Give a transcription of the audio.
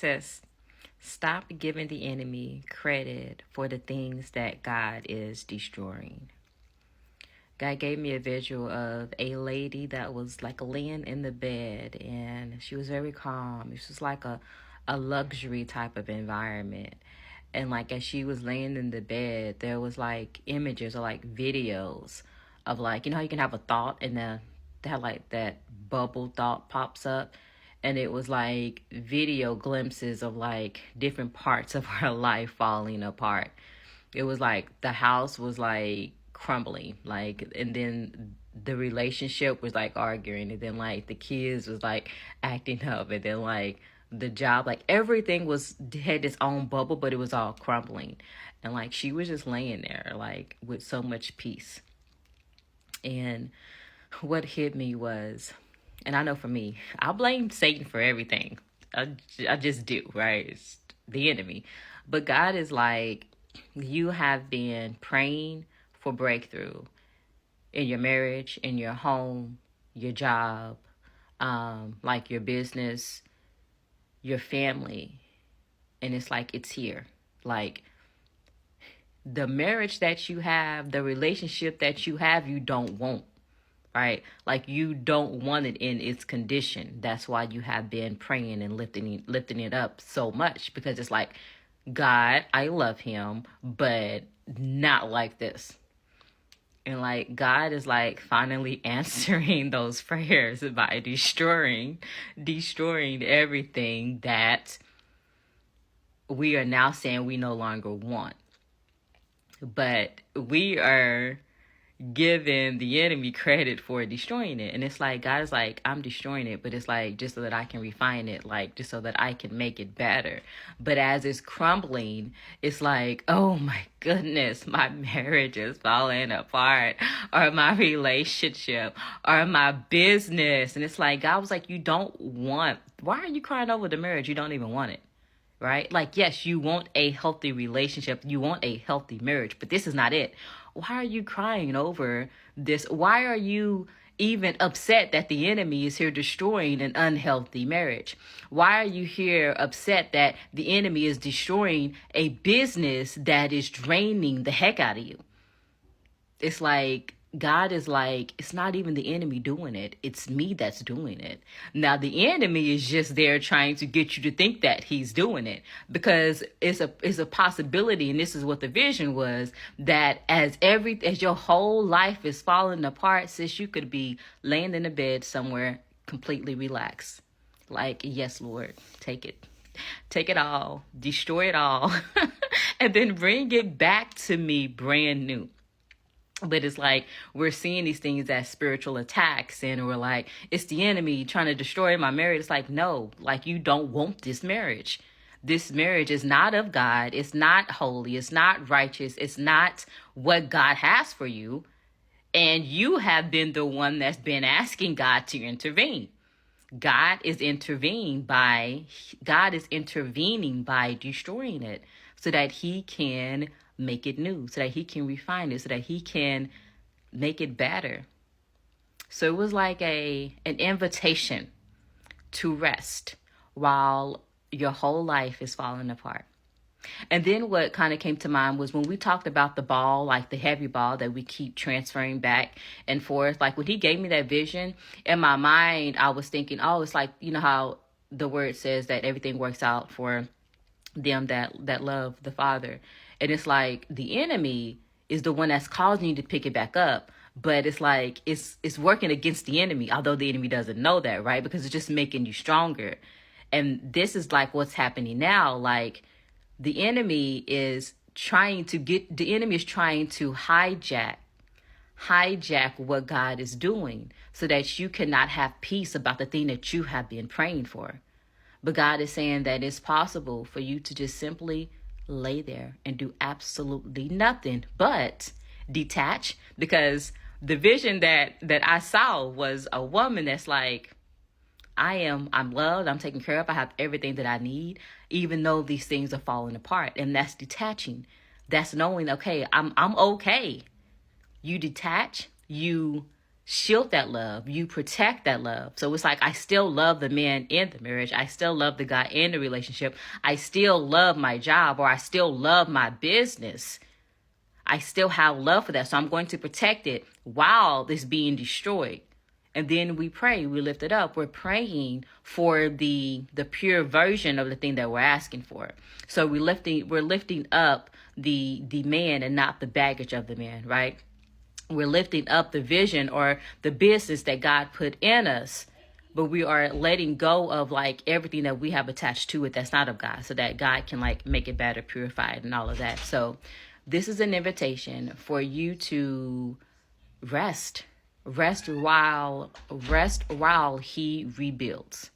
says, stop giving the enemy credit for the things that God is destroying. God gave me a visual of a lady that was like laying in the bed, and she was very calm. It was like a luxury type of environment. And like as she was laying in the bed, there was like images or like videos of like, you know how you can have a thought and then they have like that bubble thought pops up, and it was like video glimpses of like different parts of her life falling apart. It was like the house was like crumbling, like, and then the relationship was like arguing, and then like the kids was like acting up, and then like the job, like everything was had its own bubble, but it was all crumbling. And like she was just laying there like with so much peace. And what hit me was, and I know for me, I blame Satan for everything. I just do, right? It's the enemy. But God is like, you have been praying for breakthrough in your marriage, in your home, your job, like your business, your family. And it's like, it's here. Like the marriage that you have, the relationship that you have, you don't want. Right? Like you don't want it in its condition. That's why you have been praying and lifting it up so much, because it's like, God, I love him, but not like this. And like God is like finally answering those prayers by destroying everything that we are now saying we no longer want. But we are giving the enemy credit for destroying it. And it's like, God is like, I'm destroying it, but it's like, just so that I can refine it, like, just so that I can make it better. But as it's crumbling, it's like, oh my goodness, my marriage is falling apart, or my relationship, or my business. And it's like, God was like, why are you crying over the marriage? You don't even want it. Right? Like, yes, you want a healthy relationship. You want a healthy marriage, but this is not it. Why are you crying over this? Why are you even upset that the enemy is here destroying an unhealthy marriage? Why are you here upset that the enemy is destroying a business that is draining the heck out of you? It's like, God is like, it's not even the enemy doing it. It's me that's doing it. Now, the enemy is just there trying to get you to think that he's doing it, because it's a possibility. And this is what the vision was, that as your whole life is falling apart, sis, you could be laying in a bed somewhere completely relaxed. Like, yes, Lord, take it all, destroy it all, and then bring it back to me brand new. But it's like, we're seeing these things as spiritual attacks, and we're like, it's the enemy trying to destroy my marriage. It's like, no, like, you don't want this marriage. This marriage is not of God. It's not holy. It's not righteous. It's not what God has for you. And you have been the one that's been asking God to intervene. God is intervening by destroying it, so that he can make it new, so that he can refine it, so that he can make it better. So it was like an invitation to rest while your whole life is falling apart. And then what kind of came to mind was when we talked about the ball, like the heavy ball that we keep transferring back and forth. Like when he gave me that vision, in my mind, I was thinking, oh, it's like, you know how the word says that everything works out for them that love the Father. And it's like the enemy is the one that's causing you to pick it back up. But it's like it's working against the enemy, although the enemy doesn't know that, right? Because it's just making you stronger. And this is like what's happening now. Like the enemy is trying to hijack what God is doing, so that you cannot have peace about the thing that you have been praying for. But God is saying that it's possible for you to just simply lay there and do absolutely nothing but detach. Because the vision that I saw was a woman that's like, I'm loved, I'm taken care of, I have everything that I need, even though these things are falling apart. And that's detaching. That's knowing, okay, I'm okay. You detach, you shield that love. You protect that love. So it's like, I still love the man in the marriage. I still love the guy in the relationship. I still love my job, or I still love my business. I still have love for that. So I'm going to protect it while it's being destroyed. And then we pray, we lift it up. We're praying for the pure version of the thing that we're asking for. So we're lifting up the man and not the baggage of the man, right? We're lifting up the vision or the business that God put in us, but we are letting go of like everything that we have attached to it that's not of God, so that God can like make it better, purify it, and all of that. So this is an invitation for you to rest while he rebuilds.